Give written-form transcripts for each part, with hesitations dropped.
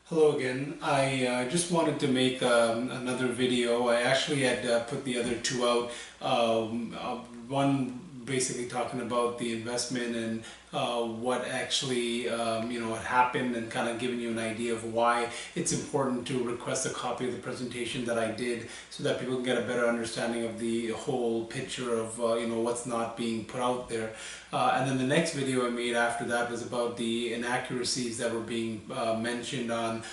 Hello again. I just wanted to make another video. I actually had put the other two out. One basically talking about the investment and what actually had happened, and kind of giving you an idea of why it's important to request a copy of the presentation that I did, so that people can get a better understanding of the whole picture of what's not being put out there. And then the next video I made after that was about the inaccuracies that were being mentioned on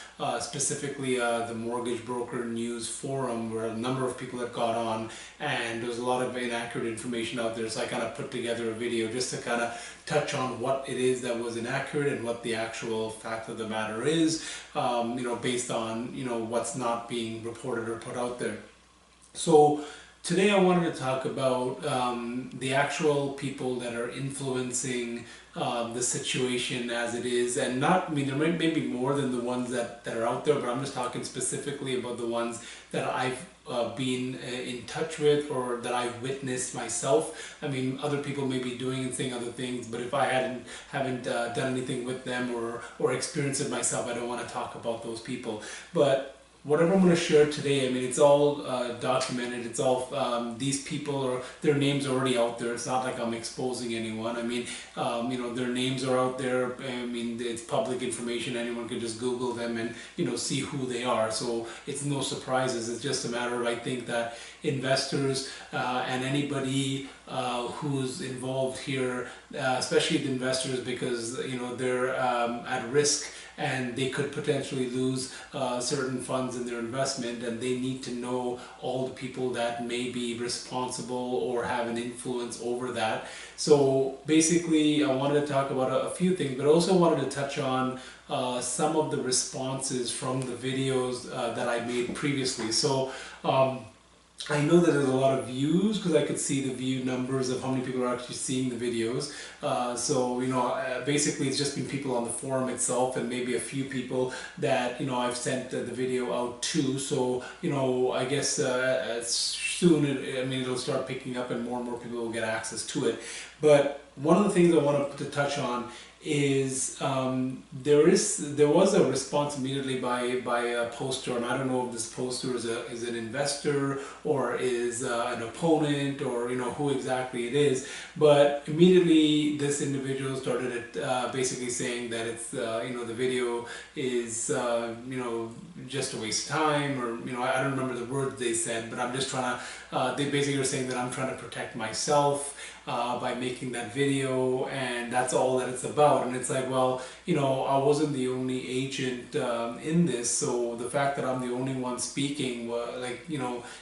specifically the Mortgage Broker News Forum, where a number of people had got on, and there was a lot of inaccurate information out there. So I kind of put together a video just to kind of touch on what it is that was inaccurate and what the actual fact of the matter is, based on what's not being reported or put out there. So today I wanted to talk about the actual people that are influencing the situation as it is, and not, I mean, there may be more than the ones that are out there, but I'm just talking specifically about the ones that I've been in touch with, or that I've witnessed myself. I mean, other people may be doing and saying other things, but if I haven't done anything with them or experienced it myself, I don't want to talk about those people. But whatever I'm going to share today, I mean, it's all documented. It's all, these people, or their names are already out there. It's not like I'm exposing anyone. I mean, their names are out there. I mean, it's public information. Anyone can just Google them and, see who they are. So it's no surprises. It's just a matter of, I think, that investors and anybody who's involved here, especially the investors, because, they're at risk, and they could potentially lose certain funds in their investment, and they need to know all the people that may be responsible or have an influence over that. So basically, I wanted to talk about a few things, but also wanted to touch on some of the responses from the videos that I made previously. So I know that there's a lot of views, because I could see the view numbers of how many people are actually seeing the videos. Basically it's just been people on the forum itself, and maybe a few people that, I've sent the video out to. So, I guess soon, it'll start picking up, and more people will get access to it. But one of the things I wanted to touch on is there was a response immediately by a poster, and I don't know if this poster is an investor or is an opponent, or who exactly it is, but immediately this individual started basically saying that it's the video is just a waste of time, or I don't remember the words they said, but I'm just trying to they basically were saying that I'm trying to protect myself by making that video, and that's all that it's about. And it's like, well, I wasn't the only agent in this, so the fact that I'm the only one speaking,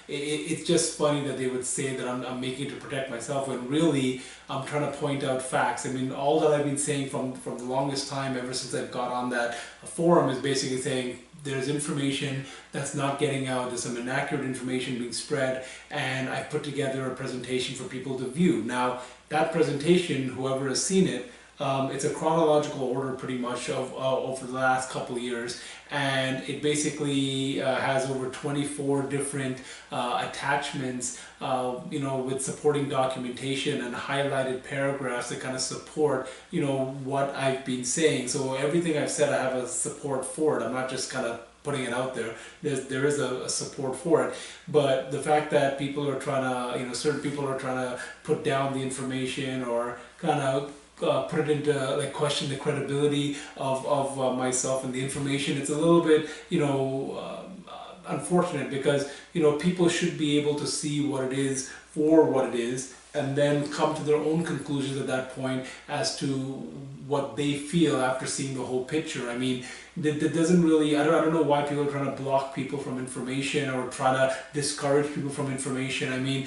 it's just funny that they would say that I'm making it to protect myself, when really I'm trying to point out facts. I mean, all that I've been saying from the longest time, ever since I've got on that forum, is basically saying there's information that's not getting out, there's some inaccurate information being spread, and I've put together a presentation for people to view. Now, that presentation, whoever has seen it, it's a chronological order pretty much of over the last couple of years, and it basically has over 24 different attachments, with supporting documentation and highlighted paragraphs that kind of support, what I've been saying. So everything I've said, I have a support for it. I'm not just kind of putting it out there. There is a support for it, but the fact that people are trying to, certain people are trying to put down the information, or kind of put it into question the credibility of myself and the information. It's a little bit unfortunate, because people should be able to see what it is for what it is, and then come to their own conclusions at that point as to what they feel after seeing the whole picture. I mean, that doesn't really, I don't know why people are trying to block people from information, or try to discourage people from information. I mean,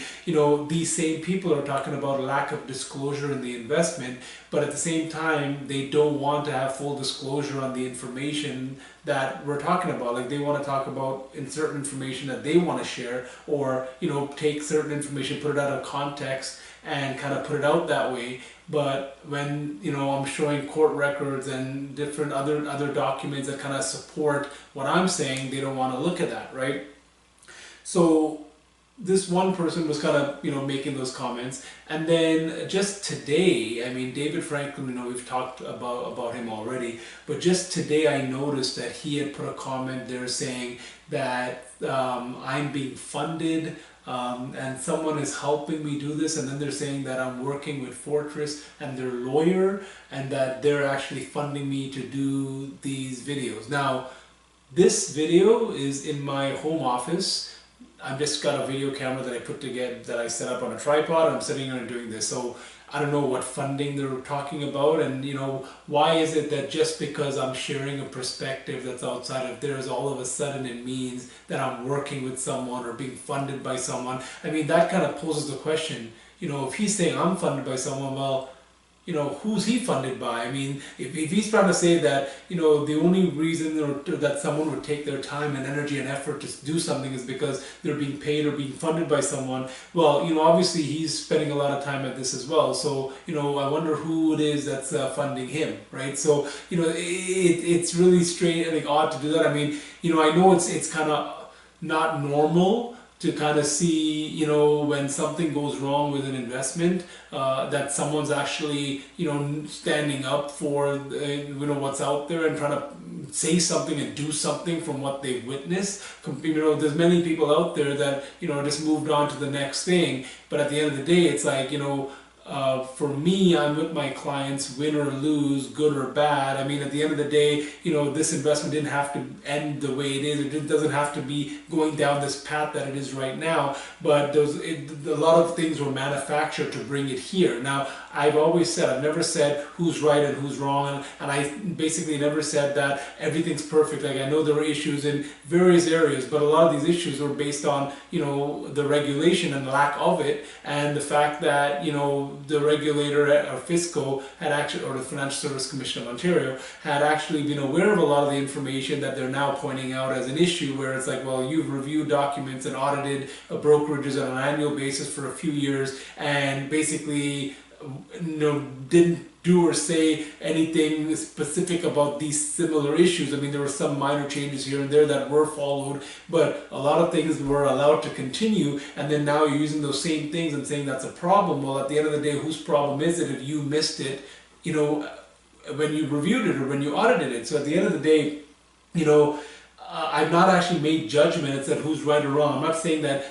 these same people are talking about lack of disclosure in the investment, but at the same time, they don't want to have full disclosure on the information that we're talking about. Like, they want to talk about certain information that they want to share, or take certain information, put it out of context, and kind of put it out that way. But when I'm showing court records and different other documents that kind of support what I'm saying, they don't want to look at that, right? So this one person was kind of, making those comments. And then just today, I mean, David Franklin, we've talked about him already, but just today I noticed that he had put a comment there saying that I'm being funded, and someone is helping me do this, and then they're saying that I'm working with Fortress and their lawyer, and that they're actually funding me to do these videos. Now, this video is in my home office. I've just got a video camera that I put together, that I set up on a tripod. I'm sitting here and doing this. So I don't know what funding they're talking about, and why is it that just because I'm sharing a perspective that's outside of theirs, all of a sudden it means that I'm working with someone or being funded by someone? I mean, that kind of poses the question, if he's saying I'm funded by someone, well, who's he funded by? I mean, if he's trying to say that, the only reason that someone would take their time and energy and effort to do something is because they're being paid or being funded by someone, well, obviously he's spending a lot of time at this as well. So, I wonder who it is that's funding him, right? So, it's really strange and odd to do that. I mean, I know it's kind of not normal to kind of see, when something goes wrong with an investment, that someone's actually, standing up for, what's out there and trying to say something and do something from what they've witnessed. There's many people out there that, just moved on to the next thing. But at the end of the day, it's like, for me, I'm with my clients, win or lose, good or bad. I mean, at the end of the day, this investment didn't have to end the way it is. It doesn't have to be going down this path that it is right now. But a lot of things were manufactured to bring it here. Now, I've always said, I've never said who's right and who's wrong. And I basically never said that everything's perfect. Like, I know there were issues in various areas, but a lot of these issues were based on, the regulation and lack of it. And the fact that, the regulator or FSCO had actually, or the Financial Service Commission of Ontario, had actually been aware of a lot of the information that they're now pointing out as an issue, where it's like, well, you've reviewed documents and audited brokerages on an annual basis for a few years, and basically, didn't do or say anything specific about these similar issues. I mean, there were some minor changes here and there that were followed, but a lot of things were allowed to continue, and then now you're using those same things and saying that's a problem. Well, at the end of the day, whose problem is it if you missed it, when you reviewed it or when you audited it? So at the end of the day, I've not actually made judgments at who's right or wrong. I'm not saying that,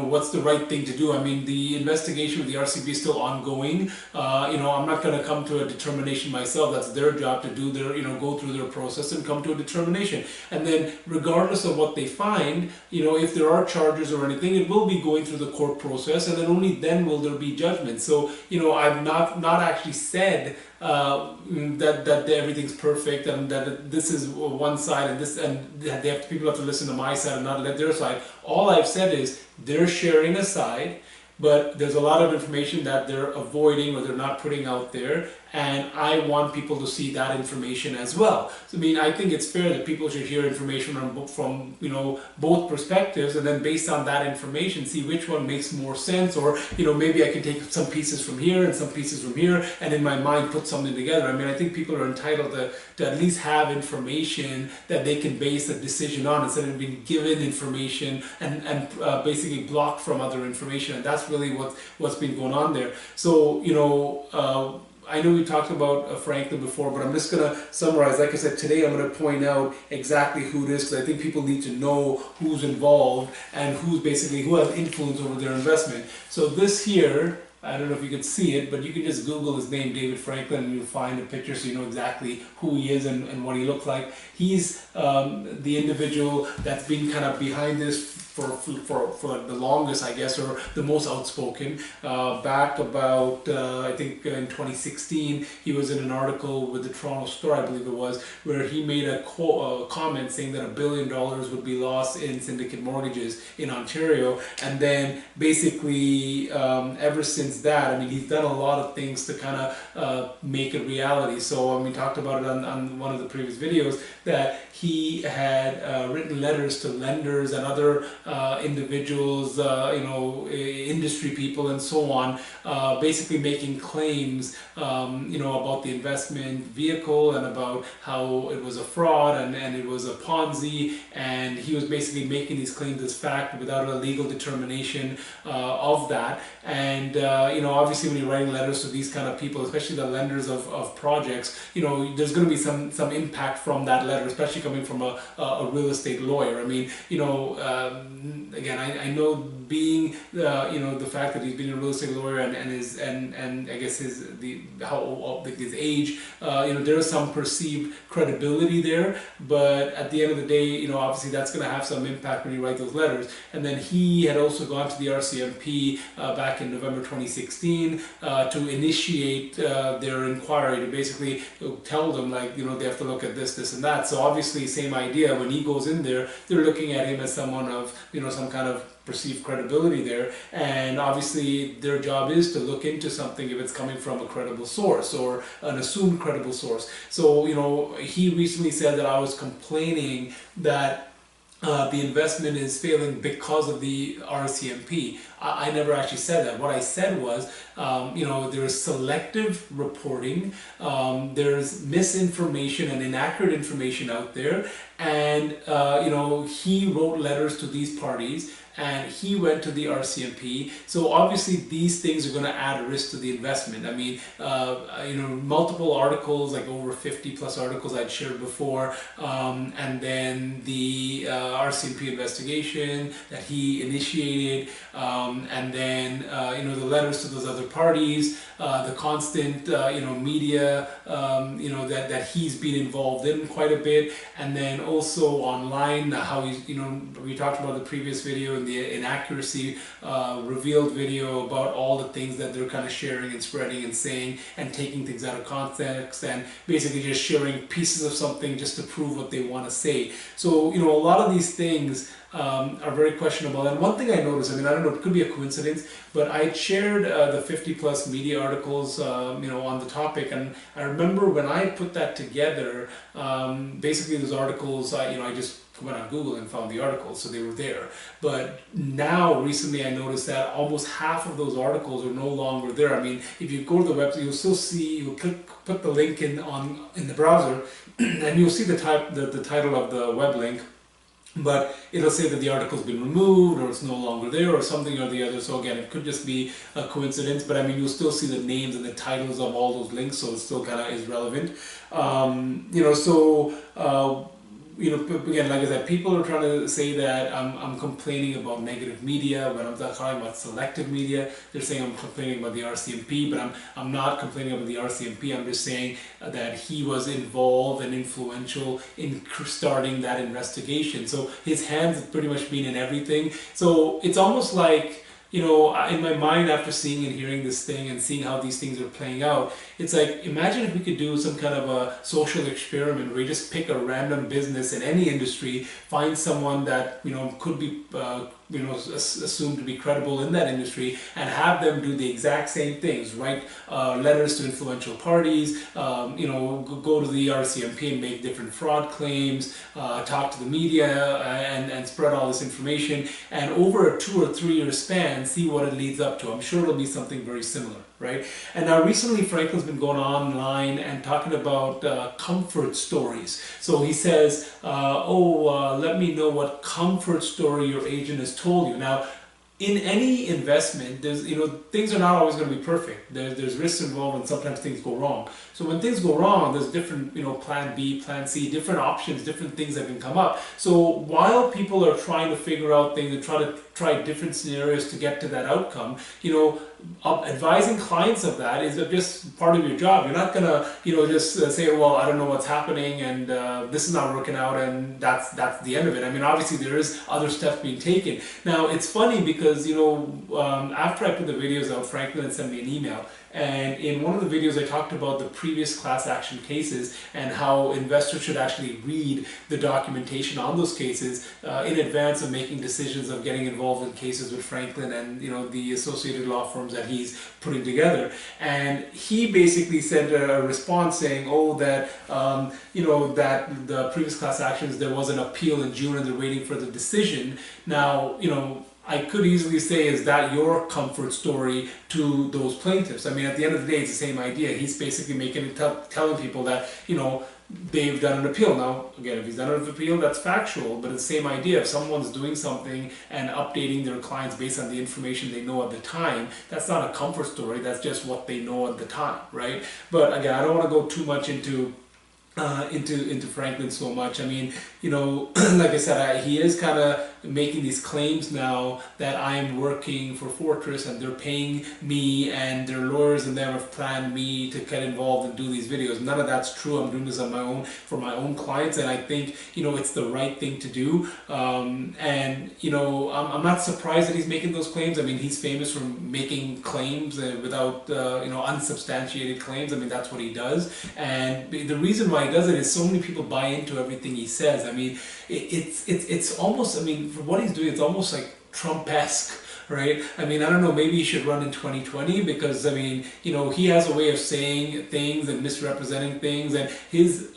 what's the right thing to do. I mean, the investigation with the RCB is still ongoing. I'm not going to come to a determination myself. That's their job to do their, go through their process and come to a determination. And then regardless of what they find, if there are charges or anything, it will be going through the court process, and then only then will there be judgment. So, I've not actually said that everything's perfect and that this is one side and people have to listen to my side and not let their side. All I've said is they're sharing a side, but there's a lot of information that they're avoiding or they're not putting out there, and I want people to see that information as well. So, I mean, I think it's fair that people should hear information from both perspectives, and then based on that information, see which one makes more sense, or maybe I can take some pieces from here and some pieces from here, and in my mind put something together. I mean, I think people are entitled to at least have information that they can base a decision on, instead of being given information and basically blocked from other information. And that's really what's been going on there. So, I know we talked about Franklin before, but I'm just going to summarize. Like I said, today I'm going to point out exactly who it is, because I think people need to know who's involved and who has influence over their investment. So this here, I don't know if you can see it, but you can just Google his name, David Franklin, and you'll find a picture so you know exactly who he is and what he looks like. He's the individual that's been kind of behind this for like the longest, I guess, or the most outspoken. Back about, I think in 2016, he was in an article with the Toronto Star, I believe it was, where he made a comment saying that $1 billion would be lost in syndicate mortgages in Ontario. And then basically, ever since since that, I mean, he's done a lot of things to kind of make it reality. So, I mean, talked about it on one of the previous videos, that he had written letters to lenders and other individuals, industry people and so on, basically making claims, about the investment vehicle and about how it was a fraud and it was a Ponzi, and he was basically making these claims as fact without a legal determination of that. And obviously when you're writing letters to these kind of people, especially the lenders of projects, there's going to be some impact from that letter, especially coming from a real estate lawyer. I mean, again, I know being the fact that he's been a real estate lawyer and I guess his age, there is some perceived credibility there, but at the end of the day, obviously that's going to have some impact when you write those letters. And then he had also gone to the RCMP back in November 2016 to initiate their inquiry, to basically tell them, like, they have to look at this and that. So obviously same idea, when he goes in there, they're looking at him as someone of some kind of perceived credibility there, and obviously their job is to look into something if it's coming from a credible source or an assumed credible source. So he recently said that I was complaining that the investment is failing because of the RCMP. I never actually said that. What I said was, there's selective reporting, there's misinformation and inaccurate information out there, and he wrote letters to these parties, and he went to the RCMP. So obviously these things are going to add a risk to the investment. I mean, multiple articles, like over 50 plus articles I'd shared before, and then the RCMP investigation that he initiated, and then the letters to those other parties, the constant media that he's been involved in quite a bit, and then also online, how he's we talked about the previous video and the inaccuracy revealed video about all the things that they're kind of sharing and spreading and saying and taking things out of context and basically just sharing pieces of something just to prove what they want to say. So a lot of these things are very questionable. And one thing I noticed, I mean, I don't know, it could be a coincidence, but I shared the 50 plus media articles, on the topic, and I remember when I put that together, basically those articles, I just went on Google and found the articles, so they were there. But now, recently, I noticed that almost half of those articles are no longer there. I mean, if you go to the website, you'll still see, you'll put the link in the browser, and you'll see the title of the web link, but it'll say that the article's been removed or it's no longer there or something or the other. So again, it could just be a coincidence, but I mean, you'll still see the names and the titles of all those links, so it still kind of is relevant. Again, like I said, people are trying to say that I'm complaining about negative media when I'm talking about selective media. They're saying I'm complaining about the RCMP, but I'm not complaining about the RCMP. I'm just saying that he was involved and influential in starting that investigation. So his hands have pretty much been in everything. So it's almost like, in my mind, after seeing and hearing this thing and seeing how these things are playing out, it's like, imagine if we could do some kind of a social experiment where you just pick a random business in any industry, find someone that, could be, assumed to be credible in that industry, and have them do the exact same things, write letters to influential parties, go to the RCMP and make different fraud claims, talk to the media and spread all this information, and over a 2 or 3 year span, see what it leads up to. I'm sure it'll be something very similar, right? And now recently Franklin's been going online and talking about comfort stories. So he says, let me know what comfort story your agent has told you. Now, in any investment, there's things are not always going to be perfect. There's risks involved, and sometimes things go wrong. So when things go wrong, there's different plan B, plan C, different options, different things that can come up. So while people are trying to figure out things and try different scenarios to get to that outcome, advising clients of that is just part of your job. You're not gonna just say, well, I don't know what's happening and this is not working out and that's the end of it. I mean, obviously there is other steps being taken. Now it's funny because after I put the videos out, Franklin had sent me an email And in one of the videos I talked about the previous class action cases and how investors should actually read the documentation on those cases in advance of making decisions of getting involved in cases with Franklin and the associated law firms that he's putting together. And he basically sent a response saying, oh, that that the previous class actions, there was an appeal in June and they're waiting for the decision. Now, I could easily say, is that your comfort story to those plaintiffs? I mean, at the end of the day, it's the same idea. He's basically telling people that, they've done an appeal. Now, again, if he's done an appeal, that's factual, but it's the same idea. If someone's doing something and updating their clients based on the information they know at the time, that's not a comfort story. That's just what they know at the time, right? But again, I don't want to go too much into Franklin so much. I mean, like I said, he is kind of making these claims now that I'm working for Fortress and they're paying me and their lawyers and them have planned me to get involved and do these videos. None of that's true. I'm doing this on my own for my own clients, and I think it's the right thing to do. I'm not surprised that he's making those claims. I mean, he's famous for making claims without unsubstantiated claims. I mean, that's what he does, and the reason why he does it is so many people buy into everything he says. I mean, it's almost, I mean, for what he's doing, it's almost like Trump-esque, right? I mean, I don't know, maybe he should run in 2020 because, I mean, he has a way of saying things and misrepresenting things, and his,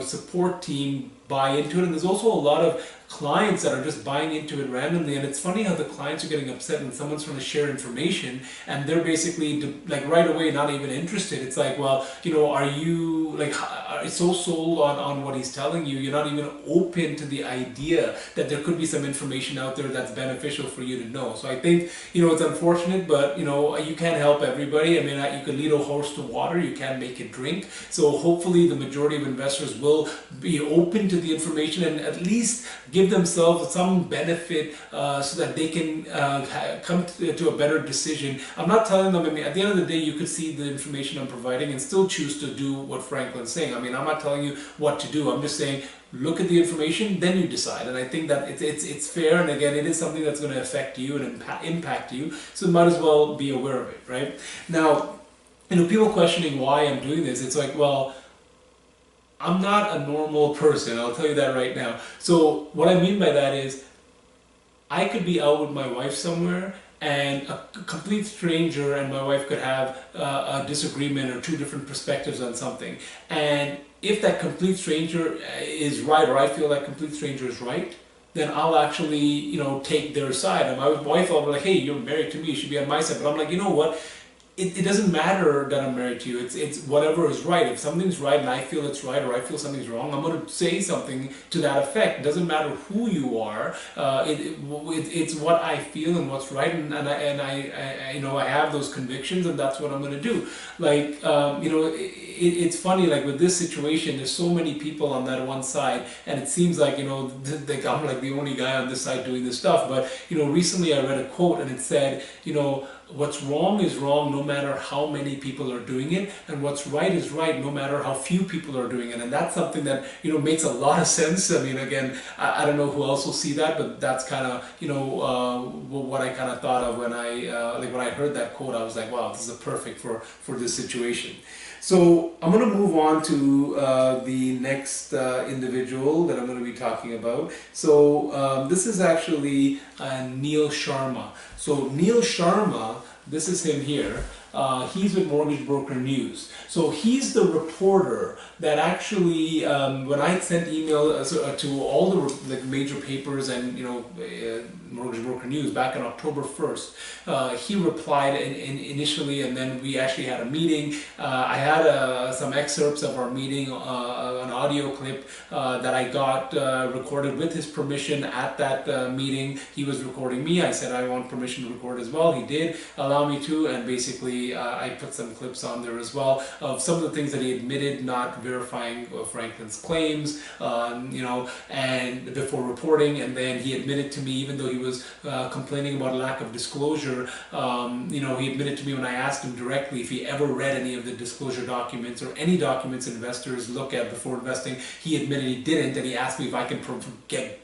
support team buy into it. And there's also a lot of clients that are just buying into it randomly, and it's funny how the clients are getting upset when someone's trying to share information and they're basically like right away not even interested. It's like, well, are you like so sold on what he's telling you, you're not even open to the idea that there could be some information out there that's beneficial for you to know. So I think it's unfortunate, but you can't help everybody. I mean, you can lead a horse to water, you can't make it drink. So hopefully the majority of investors will be open to the information and at least give themselves some benefit so that they can come to a better decision. I'm not telling them, I mean, at the end of the day, you could see the information I'm providing and still choose to do what Franklin's saying. I mean, I'm not telling you what to do. I'm just saying, look at the information, then you decide. And I think that it's fair, and again, it is something that's going to affect you and impact you, so you might as well be aware of it, right? Now, people questioning why I'm doing this, it's like, well, I'm not a normal person, I'll tell you that right now. So what I mean by that is, I could be out with my wife somewhere and a complete stranger and my wife could have a disagreement or two different perspectives on something. And if that complete stranger is right, or I feel that complete stranger is right, then I'll actually, take their side. And my wife will be like, hey, you're married to me, you should be on my side. But I'm like, you know what? It doesn't matter that I'm married to you. It's whatever is right. If something's right and I feel it's right, or I feel something's wrong, I'm going to say something to that effect. It doesn't matter who you are. It's what I feel and what's right, and I have those convictions, and that's what I'm going to do. Like it's funny. Like with this situation, there's so many people on that one side, and it seems like I'm like the only guy on this side doing this stuff. But recently I read a quote, and it said, what's wrong is wrong no matter how many people are doing it, and what's right is right no matter how few people are doing it. And that's something that makes a lot of sense. I mean, again, I don't know who else will see that, but that's kind of what I kind of thought of when I heard that quote. I was like, wow, this is perfect for this situation. So I'm going to move on to the next individual that I'm going to be talking about. So this is actually Neil Sharma. So Neil Sharma, this is him here. He's with Mortgage Broker News. So he's the reporter that actually, when I sent email to all the major papers and Mortgage Broker News back on October 1st, he replied initially, and then we actually had a meeting. I had some excerpts of our meeting, an audio clip that I got recorded with his permission at that meeting. He was recording me. I said I want permission to record as well. He did allow me to, and basically I put some clips on there as well of some of the things that he admitted not verifying Franklin's claims, and before reporting. And then he admitted to me, even though he was complaining about lack of disclosure, he admitted to me when I asked him directly if he ever read any of the disclosure documents or any documents investors look at before investing. He admitted he didn't, and he asked me if I can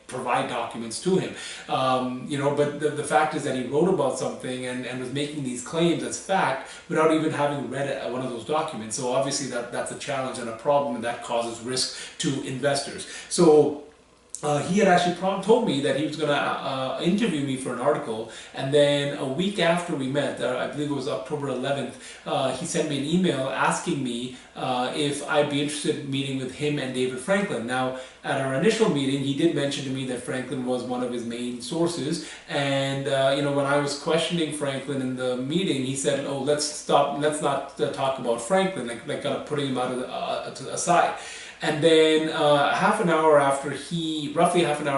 provide documents to him. But the fact is that he wrote about something and was making these claims as fact, without even having read one of those documents. So obviously that's a challenge and a problem, and that causes risk to investors. So he had actually told me that he was going to interview me for an article, and then a week after we met, I believe it was October 11th, he sent me an email asking me if I'd be interested in meeting with him and David Franklin. Now, at our initial meeting, he did mention to me that Franklin was one of his main sources, and when I was questioning Franklin in the meeting, he said, "Oh, let's not talk about Franklin," like kind of putting him aside. And then roughly half an hour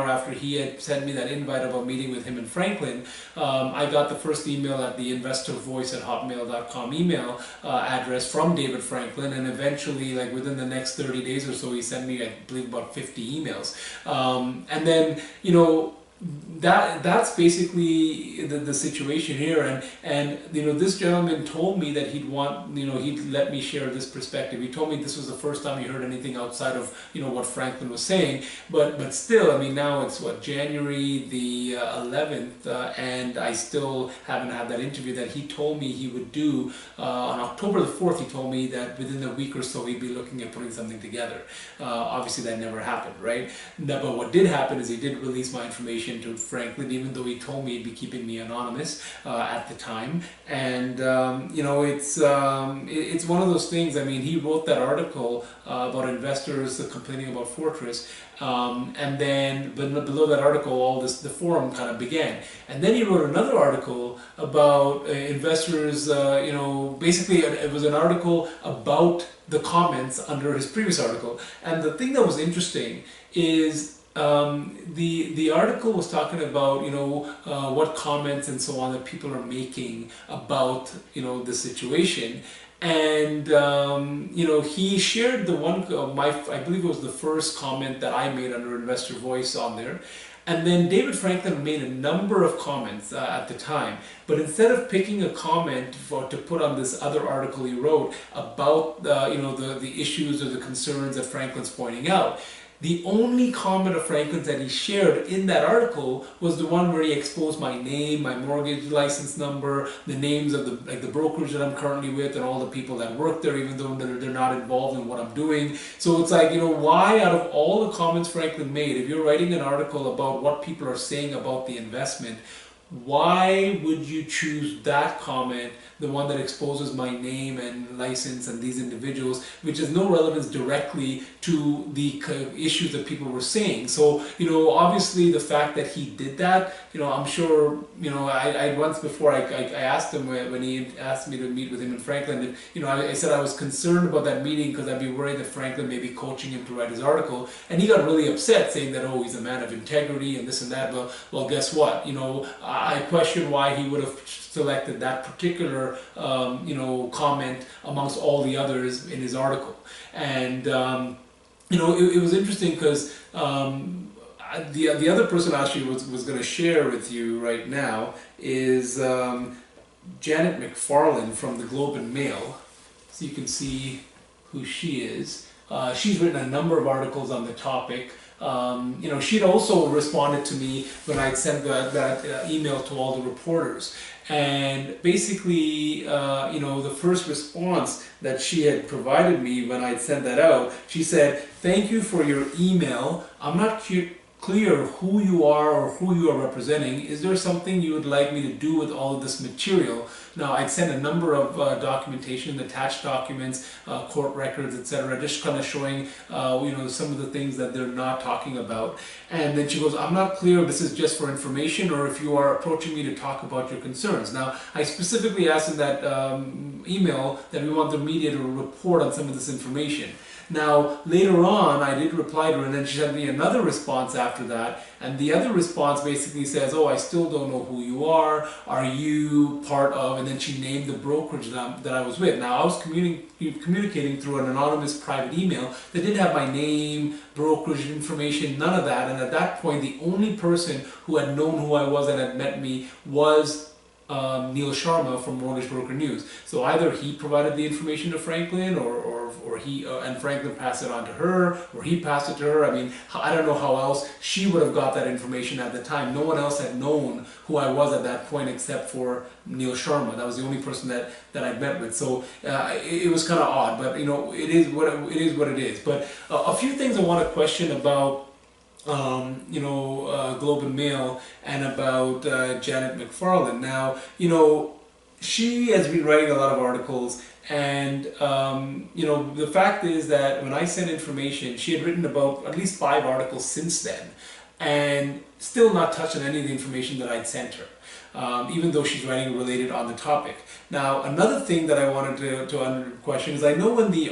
after he had sent me that invite about meeting with him and Franklin, I got the first email at the investorvoice@hotmail.com email address from David Franklin, and eventually, like within the next 30 days or so, he sent me, I believe, about 50 emails. And then, that's basically the situation here, and this gentleman told me that he'd let me share this perspective. He told me this was the first time he heard anything outside of what Franklin was saying, but still, I mean, now it's January the 11th, and I still haven't had that interview that he told me he would do on October the 4th. He told me that within a week or so he'd be looking at putting something together. Obviously that never happened, right? But what did happen is he did release my information to Franklin, even though he told me he'd be keeping me anonymous at the time. And it's one of those things. I mean, he wrote that article about investors complaining about Fortress, and then below that article, the forum kind of began. And then he wrote another article about investors. Basically, it was an article about the comments under his previous article. And the thing that was interesting is the article was talking about what comments and so on that people are making about the situation, and he shared the one I believe it was the first comment that I made under Investor Voice on there. And then David Franklin made a number of comments at the time, but instead of picking a comment to put on this other article he wrote about the issues or the concerns that Franklin's pointing out, the only comment of Franklin's that he shared in that article was the one where he exposed my name, my mortgage license number, the names of the brokerage that I'm currently with, and all the people that work there, even though they're not involved in what I'm doing. So it's like, why out of all the comments Franklin made, if you're writing an article about what people are saying about the investment, why would you choose that comment, the one that exposes my name and license and these individuals, which has no relevance directly to the issues that people were saying? So, obviously the fact that he did that, I'm sure, I once before, I asked him when he asked me to meet with him in Franklin, I said I was concerned about that meeting because I'd be worried that Franklin may be coaching him to write his article. And he got really upset, saying that, oh, he's a man of integrity and this and that. Well, guess what? I question why he would have selected that particular, comment amongst all the others in his article. And, it was interesting because the other person actually was going to share with you right now is Janet McFarland from the Globe and Mail. So you can see who she is. She's written a number of articles on the topic. She'd also responded to me when I'd sent that email to all the reporters. And basically, the first response that she had provided me when I'd sent that out, she said, "Thank you for your email. I'm not clear who you are or who you are representing. Is there something you would like me to do with all of this material?" Now, I'd sent a number of documentation, attached documents, court records, etc., just kind of showing, some of the things that they're not talking about. And then she goes, "I'm not clear if this is just for information or if you are approaching me to talk about your concerns." Now, I specifically asked in that email that we want the media to report on some of this information. Now, later on, I did reply to her, and then she sent me another response after that. And the other response basically says, "Oh, I still don't know who you are. Are you part of," and then she named the brokerage that I was with. Now, I was communicating through an anonymous private email that didn't have my name, brokerage information, none of that. And at that point, the only person who had known who I was and had met me was Neil Sharma from Mortgage Broker News. So either he provided the information to Franklin, or he and Franklin passed it on to her, or he passed it to her. I mean, I don't know how else she would have got that information at the time. No one else had known who I was at that point except for Neil Sharma. That was the only person that I'd met with. So it was kind of odd, but you know, it is what it is. But a few things I want to question about Globe and Mail and about Janet McFarland. Now, you know, she has been writing a lot of articles, and the fact is that when I sent information, she had written about at least 5 articles since then, and still not touched on any of the information that I'd sent her. Even though she's writing related on the topic. Now, another thing that I wanted to question is, I know when the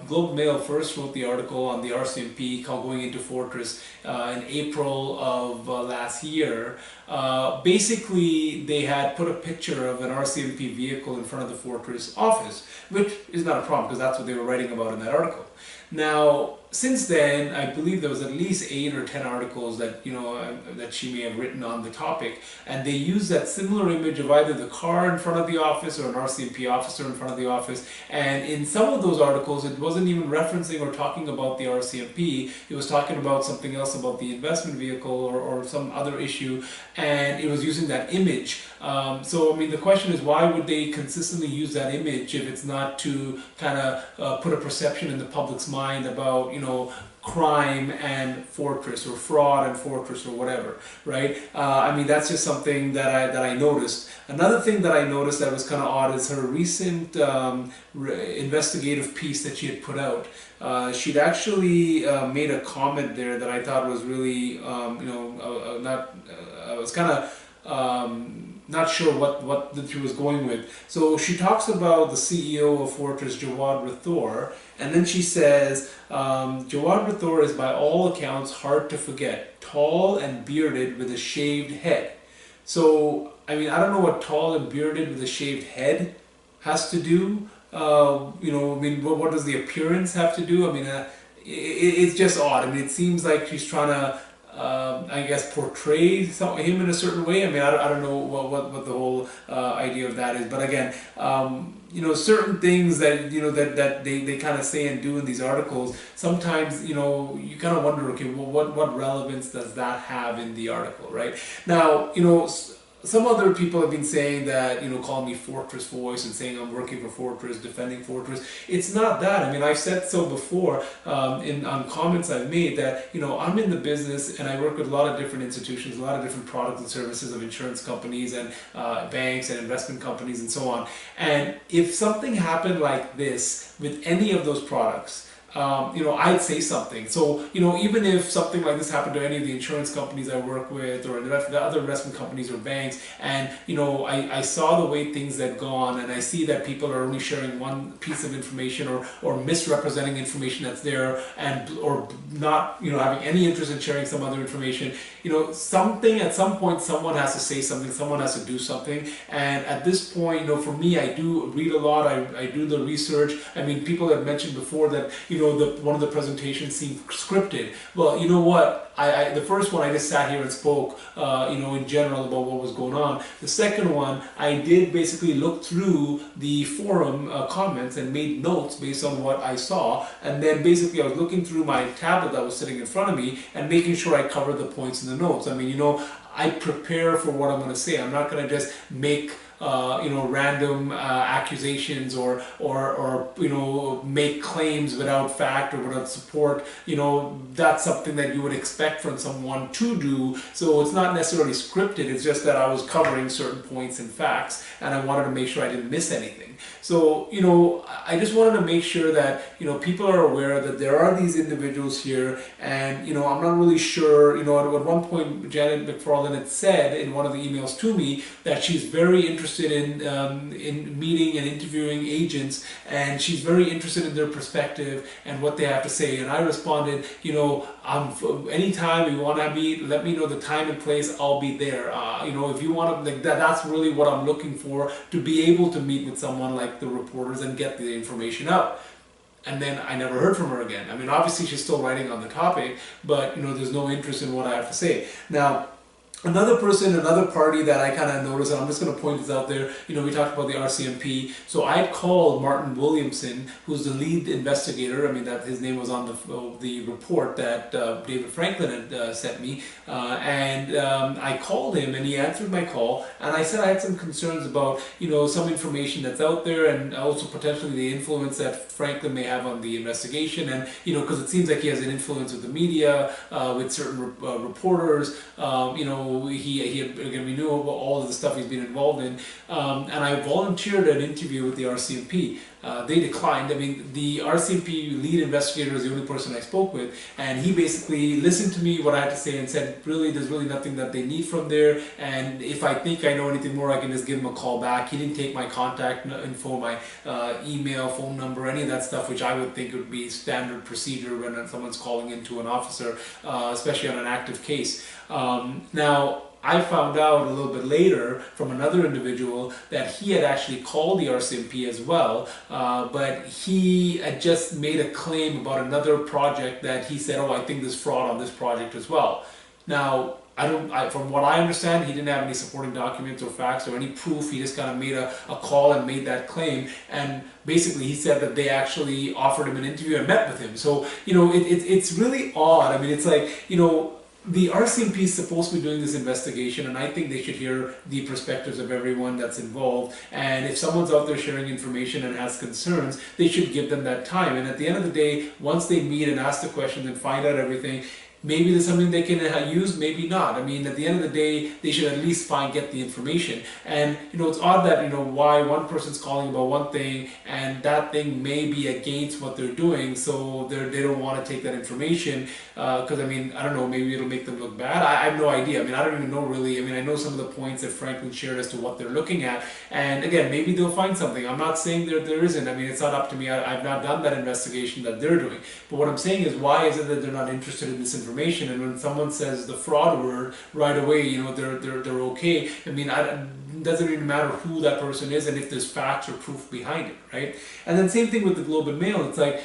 Globe Mail first wrote the article on the RCMP called Going into Fortress in April of last year, basically they had put a picture of an RCMP vehicle in front of the Fortress office, which is not a problem because that's what they were writing about in that article. Now, since then, I believe there was at least 8 or 10 articles that that she may have written on the topic, and they used that similar image of either the car in front of the office or an RCMP officer in front of the office. And in some of those articles, it wasn't even referencing or talking about the RCMP. It was talking about something else, about the investment vehicle or some other issue, and it was using that image. So, I mean, the question is, why would they consistently use that image if it's not to kind of put a perception in the public's mind about, crime and Fortress, or fraud and Fortress, or whatever, right? I mean, that's just something that I noticed. Another thing that I noticed that was kind of odd is her recent investigative piece that she had put out. She'd actually made a comment there that I thought was really, I was kind of not sure what she was going with. So she talks about the CEO of Fortress, Jawad Rathore, and then she says, Jawad Rathore is by all accounts hard to forget, tall and bearded with a shaved head. So, I mean, I don't know what tall and bearded with a shaved head has to do. What does the appearance have to do? I mean, it's just odd. I mean, it seems like she's trying to I guess portray him in a certain way. I mean, I don't know what the whole idea of that is, but again, certain things that that they kind of say and do in these articles, sometimes you kind of wonder, okay, well, what relevance does that have in the article, right? Now, some other people have been saying that, calling me Fortress Voice and saying I'm working for Fortress, defending Fortress. It's not that. I mean, I've said so before on comments I've made that, I'm in the business and I work with a lot of different institutions, a lot of different products and services of insurance companies and banks and investment companies and so on. And if something happened like this with any of those products, I'd say something. So, even if something like this happened to any of the insurance companies I work with, or the other investment companies or banks, and, I saw the way things had gone, and I see that people are only sharing one piece of information or misrepresenting information that's there, or not, having any interest in sharing some other information, something, at some point, someone has to say something, someone has to do something. And at this point, for me, I do read a lot, I do the research. I mean, people have mentioned before that, one of the presentations seemed scripted. Well, you know what? The first one I just sat here and spoke, in general about what was going on. The second one, I did basically look through the forum comments and made notes based on what I saw. And then basically I was looking through my tablet that was sitting in front of me and making sure I covered the points in the notes. I mean, I prepare for what I'm going to say. I'm not going to just make random accusations or make claims without fact or without support. That's something that you would expect from someone to do. So it's not necessarily scripted. It's just that I was covering certain points and facts, and I wanted to make sure I didn't miss anything. So, I just wanted to make sure that, people are aware that there are these individuals here, and, I'm not really sure, at one point Janet McFarland had said in one of the emails to me that she's very interested in meeting and interviewing agents, and she's very interested in their perspective and what they have to say. And I responded, anytime you want to meet, let me know the time and place, I'll be there. If you want to, that's really what I'm looking for, to be able to meet with someone like the reporters and get the information out. And then I never heard from her again. I mean, obviously she's still writing on the topic, but there's no interest in what I have to say. Now, Another person, another party that I kind of noticed, and I'm just going to point this out there, we talked about the RCMP. So I called Martin Williamson, who's the lead investigator. I mean, that his name was on the report that David Franklin had sent me. And I called him, and he answered my call. And I said I had some concerns about, some information that's out there, and also potentially the influence that Franklin may have on the investigation. And, because it seems like he has an influence with the media, with certain reporters, we knew about all of the stuff he's been involved in, and I volunteered an interview with the RCMP. They declined. I mean, the RCMP lead investigator is the only person I spoke with, and he basically listened to me, what I had to say, and said, really, there's really nothing that they need from there, and if I think I know anything more, I can just give him a call back. He didn't take my contact info, my email, phone number, any of that stuff, which I would think would be standard procedure when someone's calling into an officer, especially on an active case. Now, I found out a little bit later from another individual that he had actually called the RCMP as well, but he had just made a claim about another project that he said, I think there's fraud on this project as well. Now, from what I understand, he didn't have any supporting documents or facts or any proof. He just kind of made a call and made that claim. And basically, he said that they actually offered him an interview and met with him. So, it's really odd. I mean, it's like, the RCMP is supposed to be doing this investigation, and I think they should hear the perspectives of everyone that's involved. And if someone's out there sharing information and has concerns, they should give them that time. And at the end of the day, once they meet and ask the questions and find out everything, maybe there's something they can use, maybe not. I mean, at the end of the day, they should at least get the information. And, it's odd that, why one person's calling about one thing and that thing may be against what they're doing, so they don't want to take that information, because, I mean, I don't know, maybe it'll make them look bad. I have no idea. I mean, I don't even know really. I mean, I know some of the points that Franklin shared as to what they're looking at. And again, maybe they'll find something. I'm not saying there isn't. I mean, it's not up to me. I've not done that investigation that they're doing. But what I'm saying is, why is it that they're not interested in this information? And when someone says the fraud word right away, they're okay. I mean, it doesn't really matter who that person is and if there's facts or proof behind it, right? And then same thing with the Globe and Mail. It's like,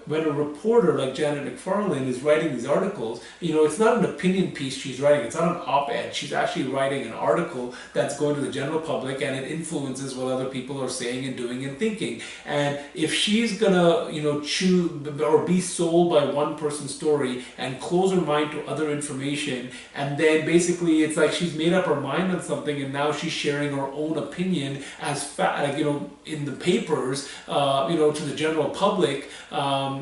when a reporter like Janet McFarlane is writing these articles, it's not an opinion piece she's writing. It's not an op-ed. She's actually writing an article that's going to the general public, and it influences what other people are saying and doing and thinking. And if she's gonna, choose or be sold by one person's story and close her mind to other information, and then basically it's like she's made up her mind on something, and now she's sharing her own opinion as in the papers, to the general public.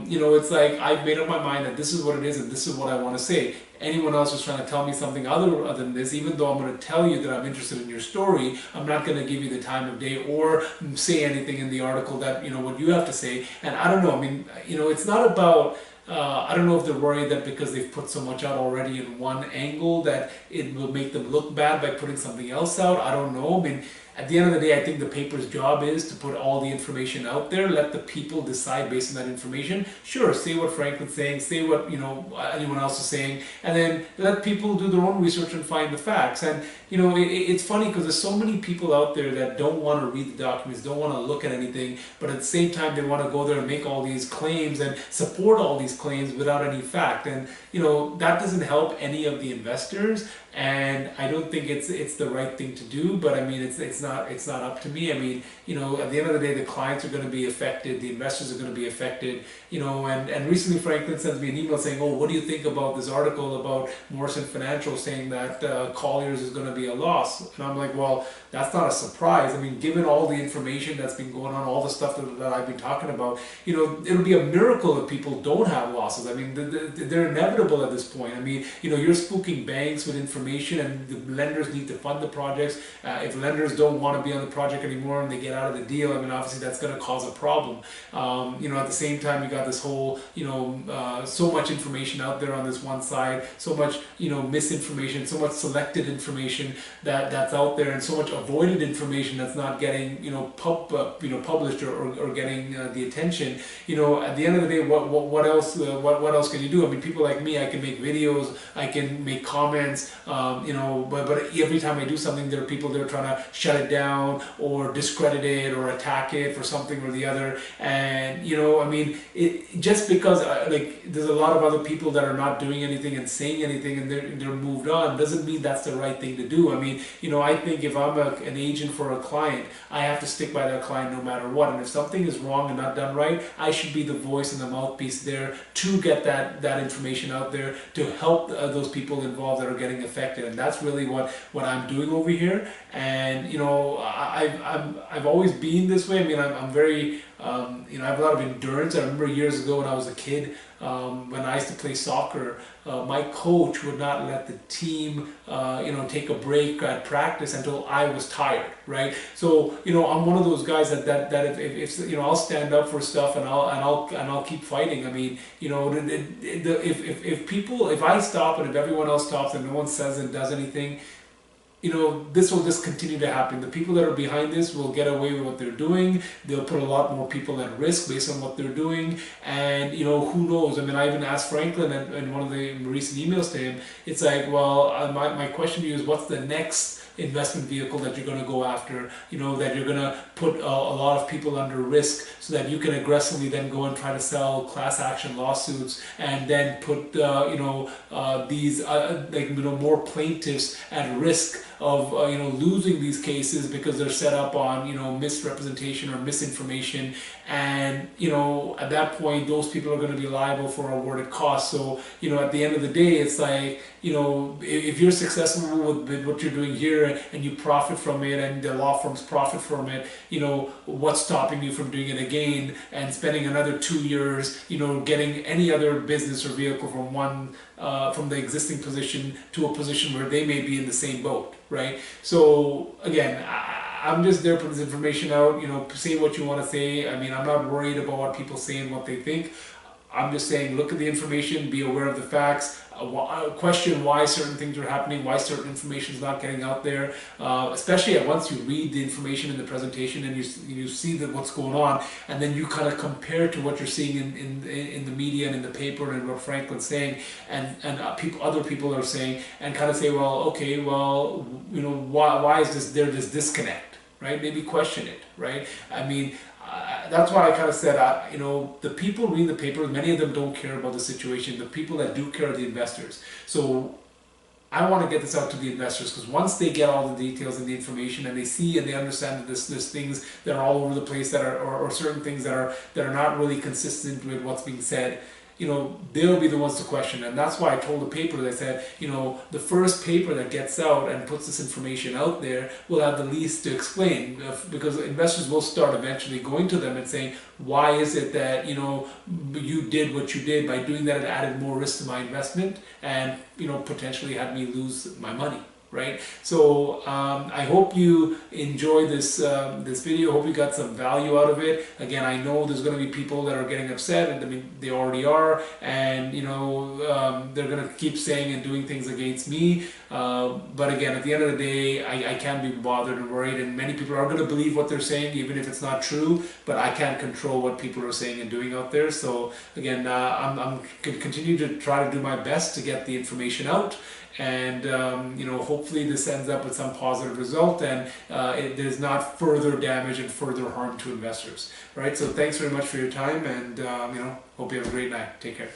It's like, I've made up my mind that this is what it is and this is what I want to say. Anyone else is trying to tell me something other than this, even though I'm going to tell you that I'm interested in your story, I'm not going to give you the time of day or say anything in the article that, what you have to say. And I don't know, I mean, it's not about, I don't know if they're worried that because they've put so much out already in one angle that it will make them look bad by putting something else out. I don't know. I mean, at the end of the day, I think the paper's job is to put all the information out there, let the people decide based on that information. Sure, say what Franklin's saying, say what anyone else is saying, and then let people do their own research and find the facts. And it's funny because there's so many people out there that don't want to read the documents, don't want to look at anything, but at the same time they want to go there and make all these claims and support all these claims without any fact. And that doesn't help any of the investors. And I don't think it's the right thing to do, but I mean it's not up to me. I mean, at the end of the day, the clients are going to be affected, the investors are going to be affected, and recently Franklin sends me an email saying, what do you think about this article about Morrison Financial saying that Colliers is going to be a loss? And I'm like, well, that's not a surprise. I mean, given all the information that's been going on, all the stuff that I've been talking about, it'll be a miracle if people don't have losses. I mean, they're inevitable at this point. I mean, you're spooking banks with information, and the lenders need to fund the projects. If lenders don't want to be on the project anymore and they get out of the deal, I mean, obviously that's going to cause a problem. At the same time, you got this whole, so much information out there on this one side, so much, misinformation, so much selected information that's out there, and so much avoided information that's not getting, published or getting the attention. At the end of the day, what else can you do? I mean, people like me, I can make videos, I can make comments, but every time I do something, there are people that are trying to shut it down or discredit it or attack it for something or the other. And I mean, just because like there's a lot of other people that are not doing anything and saying anything and they're moved on doesn't mean that's the right thing to do. I mean, I think if I'm an agent for a client, I have to stick by that client no matter what. And if something is wrong and not done right, I should be the voice and the mouthpiece there to get that information out there to help those people involved that are getting affected. And that's really what I'm doing over here. And I've always been this way. I mean, I'm very I have a lot of endurance. I remember years ago when I was a kid, when I used to play soccer, my coach would not let the team, take a break at practice until I was tired, right? So, I'm one of those guys that if I'll stand up for stuff and I'll keep fighting. I mean, if I stop and if everyone else stops and no one says and does anything, this will just continue to happen. The people that are behind this will get away with what they're doing. They'll put a lot more people at risk based on what they're doing. And, who knows? I mean, I even asked Franklin in one of the recent emails to him, it's like, well, my question to you is, what's the next investment vehicle that you're going to go after, that you're going to put a lot of people under risk so that you can aggressively then go and try to sell class action lawsuits and then put, these, more plaintiffs at risk of, losing these cases because they're set up on, misrepresentation or misinformation. And, at that point, those people are going to be liable for awarded costs. So, at the end of the day, it's like, if you're successful with what you're doing here and you profit from it and the law firms profit from it, what's stopping you from doing it again and spending another 2 years, getting any other business or vehicle from the existing position to a position where they may be in the same boat, right? So again, I'm just there to put this information out, say what you want to say. I mean, I'm not worried about what people say and what they think. I'm just saying, look at the information, be aware of the facts, question why certain things are happening, why certain information is not getting out there, especially once you read the information in the presentation and you see what's going on, and then you kind of compare to what you're seeing in the media and in the paper and what Franklin's saying and other people are saying, and kind of say, well, okay, well, why is there this disconnect, right? Maybe question it, right? I mean, that's why I kind of said, the people reading the paper, many of them don't care about the situation. The people that do care are the investors. So I want to get this out to the investors, because once they get all the details and the information and they see and they understand that there's things that are all over the place that are, or certain things that are not really consistent with what's being said, they'll be the ones to question. And that's why I told the paper that I said, the first paper that gets out and puts this information out there will have the least to explain, because investors will start eventually going to them and saying, why is it that, you did what you did? By doing that, it added more risk to my investment and, potentially had me lose my money. Right? So I hope you enjoy this this video. I hope you got some value out of it. Again, I know there's going to be people that are getting upset, and I mean they already are, and they're going to keep saying and doing things against me. But again, at the end of the day, I can't be bothered and worried, and many people are going to believe what they're saying, even if it's not true. But I can't control what people are saying and doing out there. So again, I'm going to continue to try to do my best to get the information out. And hopefully this ends up with some positive result, and there's not further damage and further harm to investors. Right? So thanks very much for your time, and hope you have a great night. Take care.